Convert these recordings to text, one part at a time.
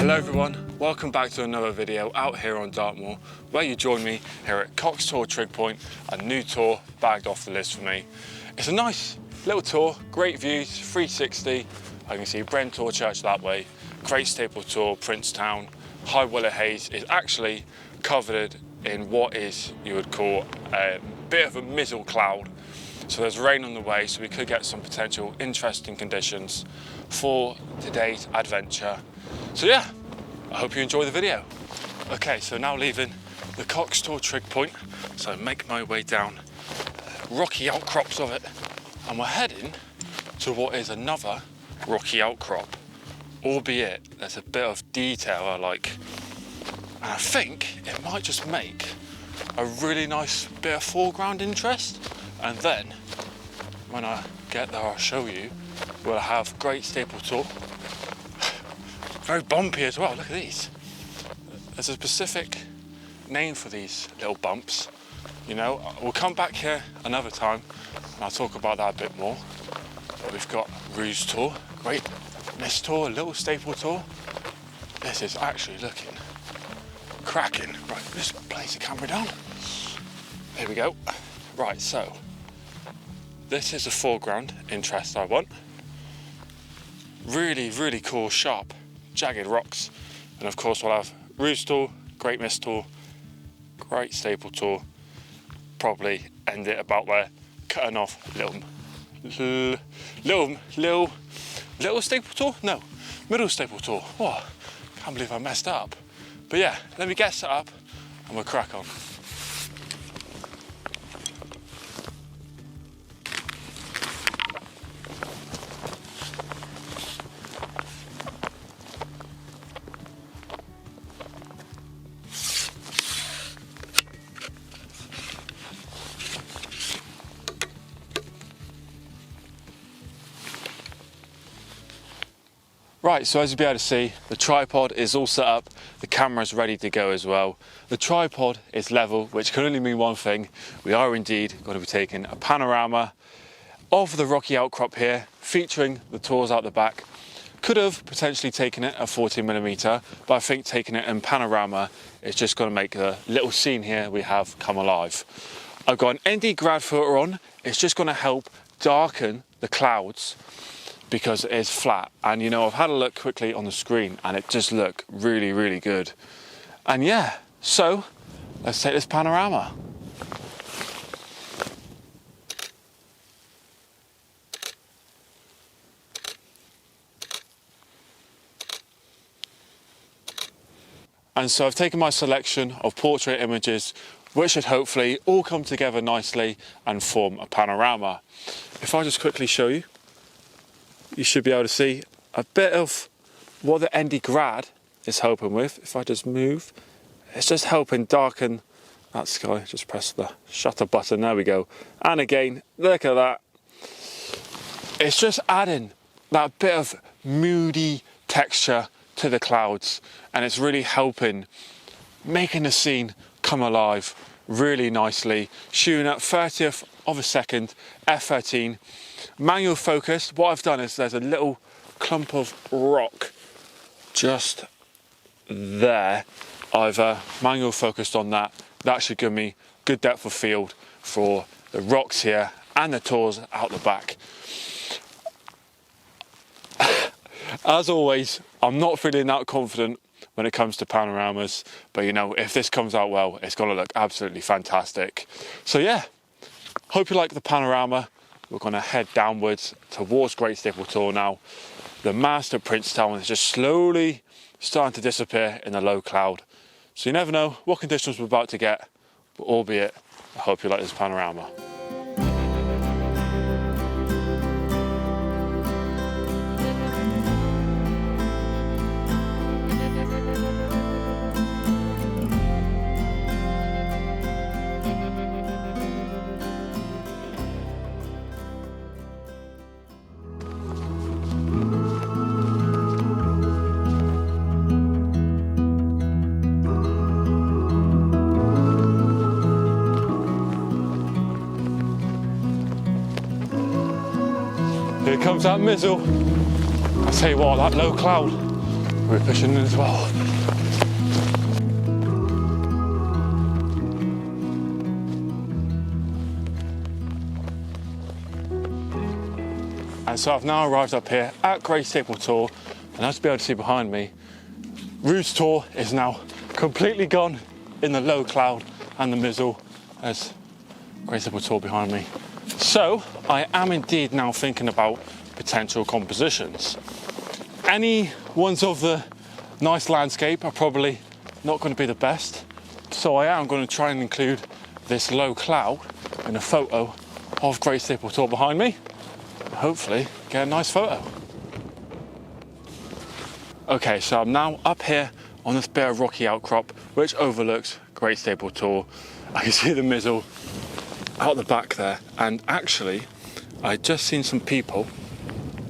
Hello everyone, welcome back to another video out here on Dartmoor, where you join me here at Cox Tor Trig Point, a new tour bagged off the list for me. It's a nice little tour, great views, 360. I can see Brent Tor Church that way, Great Staple Tor, Princetown. High Willow Haze is actually covered in what is, you would call, a bit of a mizzle cloud. So there's rain on the way, so we could get some potential interesting conditions for today's adventure. So yeah, I hope you enjoy the video. Okay, so now leaving the Cox Tor Trig Point, so I make my way down rocky outcrops of it, and we're heading to what is another rocky outcrop, albeit there's a bit of detail I like, and I think it might just make a really nice bit of foreground interest. And then when I get there, I'll show you. We'll have Great Staple Tor. Very bumpy as well, look at these. There's a specific name for these little bumps. You know, we'll come back here another time and I'll talk about that a bit more. But we've got Rouge Tor, Great Mist Tor, Little Staple Tor. This is actually looking cracking. Right, let's place the camera down. There we go. Right, so this is the foreground interest I want. Really, really cool, sharp, jagged rocks. And of course we'll have Rouge Tor, Great Mist Tor, Great Staple Tor. Probably end it about there, cutting off little Staple Tor? No, Middle Staple Tor. Oh, can't believe I messed up. But yeah, let me get set up and we'll crack on. Right, so as you'll be able to see, the tripod is all set up, the camera's ready to go as well. The tripod is level, which can only mean one thing. We are indeed going to be taking a panorama of the rocky outcrop here, featuring the Tors out the back. Could have potentially taken it at 40mm, but I think taking it in panorama is just going to make the little scene here we have come alive. I've got an ND grad filter on. It's just going to help darken the clouds because it is flat, and you know, I've had a look quickly on the screen and it just looked really, really good. And yeah, so let's take this panorama. And so I've taken my selection of portrait images, which should hopefully all come together nicely and form a panorama. If I just quickly show you, you should be able to see a bit of what the ND grad is helping with. If I just move, it's just helping darken that sky. Just press the shutter button, there we go. And again, look at that. It's just adding that bit of moody texture to the clouds, and it's really helping making the scene come alive really nicely. Shooting at 30th of a second, f13. Manual focus. What I've done is there's a little clump of rock just there. I've manual focused on that. That should give me good depth of field for the rocks here and the Tors out the back. As always, I'm not feeling that confident when it comes to panoramas, but you know, if this comes out well, it's going to look absolutely fantastic. So yeah, hope you like the panorama. We're going to head downwards towards Great Staple Tor now. The mast at Princetown is just slowly starting to disappear in the low cloud. So you never know what conditions we're about to get, but albeit, I hope you like this panorama. Here comes that mizzle. I tell you what, that low cloud We're pushing in as well. And so I've now arrived up here at Great Staple Tor, and as you'll be able to see behind me, Roost Tor is now completely gone in the low cloud and the mizzle. There's Great Staple Tor behind me. So I am indeed now thinking about potential compositions. Any ones of the nice landscape are probably not going to be the best, so I am going to try and include this low cloud in a photo of Great Staple Tor behind me. Hopefully get a nice photo. Okay, so I'm now up here on this bit of rocky outcrop which overlooks Great Staple Tor. I can see the mizzle out the back there, and actually I just seen some people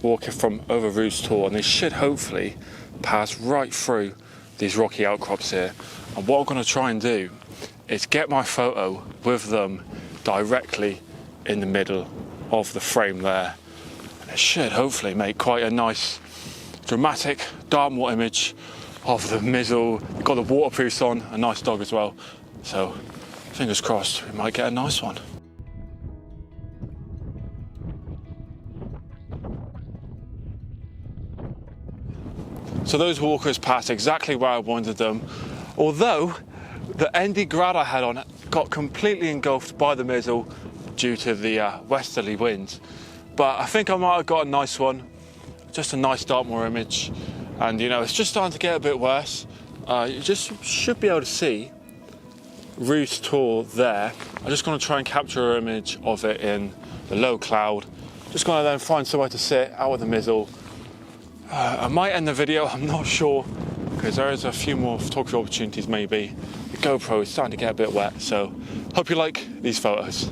walking from over Roost Tor, and they should hopefully pass right through these rocky outcrops here. And what I'm going to try and do is get my photo with them directly in the middle of the frame there. And it should hopefully make quite a nice dramatic Dartmoor image of the mizzle. Got the waterproofs on, a nice dog as well. So fingers crossed we might get a nice one. So those walkers passed exactly where I wanted them, although the ND grad I had on got completely engulfed by the mizzle due to the westerly wind. But I think I might have got a nice one, just a nice Dartmoor image. And you know, it's just starting to get a bit worse. You just should be able to see Roost Tor there. I'm just going to try and capture an image of it in the low cloud. Just going to then find somewhere to sit out of the mizzle. I might end the video, I'm not sure, because there is a few more photography opportunities maybe. The GoPro is starting to get a bit wet, so hope you like these photos.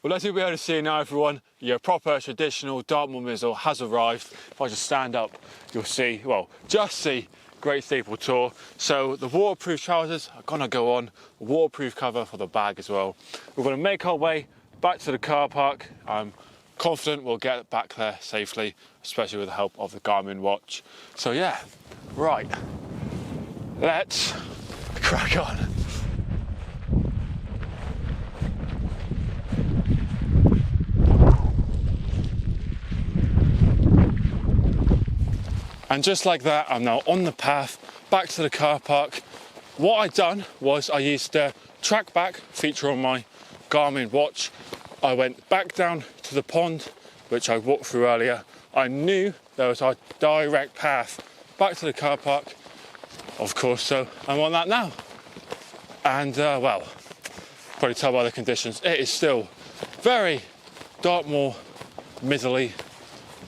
Well, as you'll be able to see now, everyone, your proper traditional Dartmoor mizzle has arrived. If I just stand up, you'll see, well, just see Great Staple Tor. So the waterproof trousers are gonna go on, a waterproof cover for the bag as well. We're gonna make our way back to the car park. I'm confident we'll get back there safely, especially with the help of the Garmin watch. So yeah, right, let's crack on. And just like that, I'm now on the path back to the car park. What I'd done was I used the track back feature on my Garmin watch. I went back down to the pond, which I walked through earlier. I knew there was a direct path back to the car park, of course, so I'm on that now. And well, probably tell by the conditions, it is still very Dartmoor mizzly,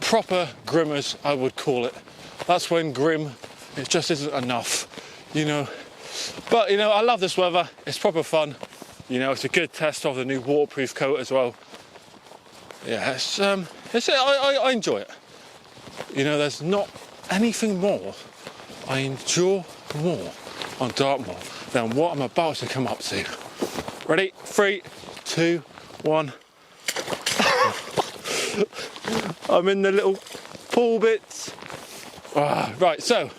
proper grimmers, I would call it. That's when grim, it just isn't enough, you know. But, you know, I love this weather. It's proper fun. You know, it's a good test of the new waterproof coat as well. Yeah, I enjoy it. You know, there's not anything more I enjoy more on Dartmoor than what I'm about to come up to. Ready? 3, 2, 1. I'm in the little pool bits. Right, so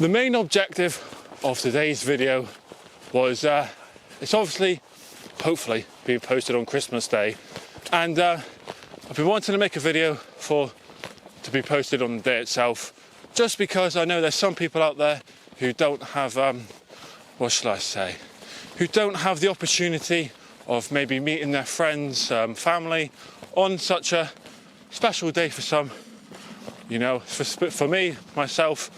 the main objective of today's video was it's obviously, hopefully, being posted on Christmas Day, and I've been wanting to make a video to be posted on the day itself, just because I know there's some people out there who don't have what shall I say, who don't have the opportunity of maybe meeting their friends, family on such a special day for some. You know, for me, myself,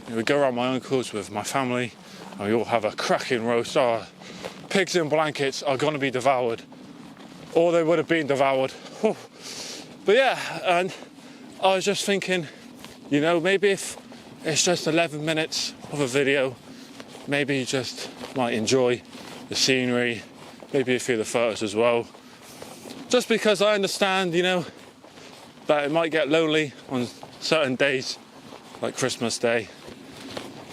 we go around my uncle's with my family and we all have a cracking roast. Oh, pigs in blankets are going to be devoured, or they would have been devoured. But yeah, and I was just thinking, you know, maybe if it's just 11 minutes of a video, maybe you just might enjoy the scenery, maybe a few of the photos as well. Just because I understand, you know, that it might get lonely on certain days, like Christmas Day.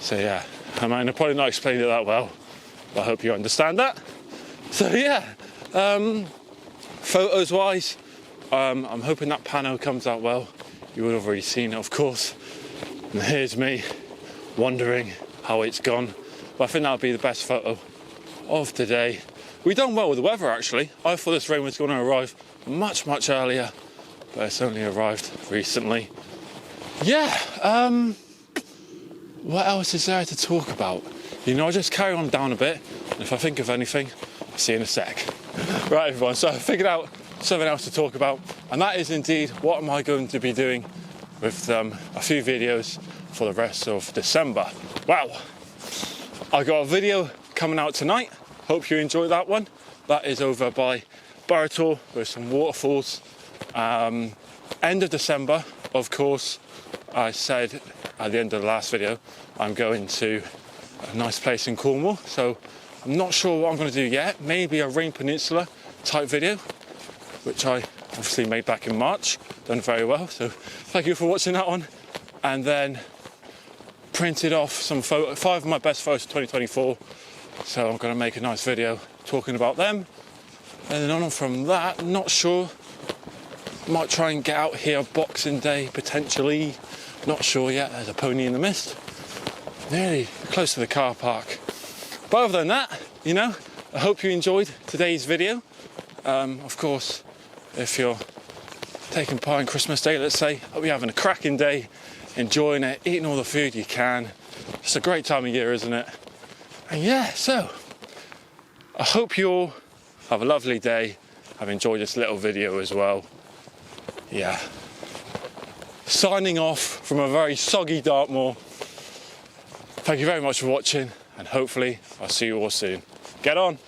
So yeah, I might have probably not explained it that well, but I hope you understand that. So yeah, photos wise, I'm hoping that pano comes out well. You would have already seen it, of course. And here's me wondering how it's gone. But I think that'll be the best photo of today. We've done well with the weather actually. I thought this rain was going to arrive much earlier, but it's only arrived recently. Yeah, what else is there to talk about? You know, I'll just carry on down a bit, and if I think of anything, I'll see you in a sec. Right everyone, so I figured out something else to talk about, and that is indeed what am I going to be doing with a few videos for the rest of December. Wow, I got a video coming out tonight. Hope you enjoy that one. That is over by Tor with some waterfalls. End of December, of course, I said at the end of the last video, I'm going to a nice place in Cornwall. So I'm not sure what I'm going to do yet. Maybe a Rain Peninsula type video, which I obviously made back in March. Done very well. So thank you for watching that one. And then printed off some 5 of my best photos of 2024. So I'm going to make a nice video talking about them. And then on from that, not sure. Might try and get out here Boxing Day, potentially. Not sure yet, there's a pony in the mist. Nearly close to the car park. But other than that, you know, I hope you enjoyed today's video. Of course, if you're taking part in Christmas Day, let's say, I'll be having a cracking day, enjoying it, eating all the food you can. It's a great time of year, isn't it? And yeah, so, I hope you all have a lovely day. I've enjoyed this little video as well. Yeah. Signing off from a very soggy Dartmoor. Thank you very much for watching, and hopefully I'll see you all soon. Get on!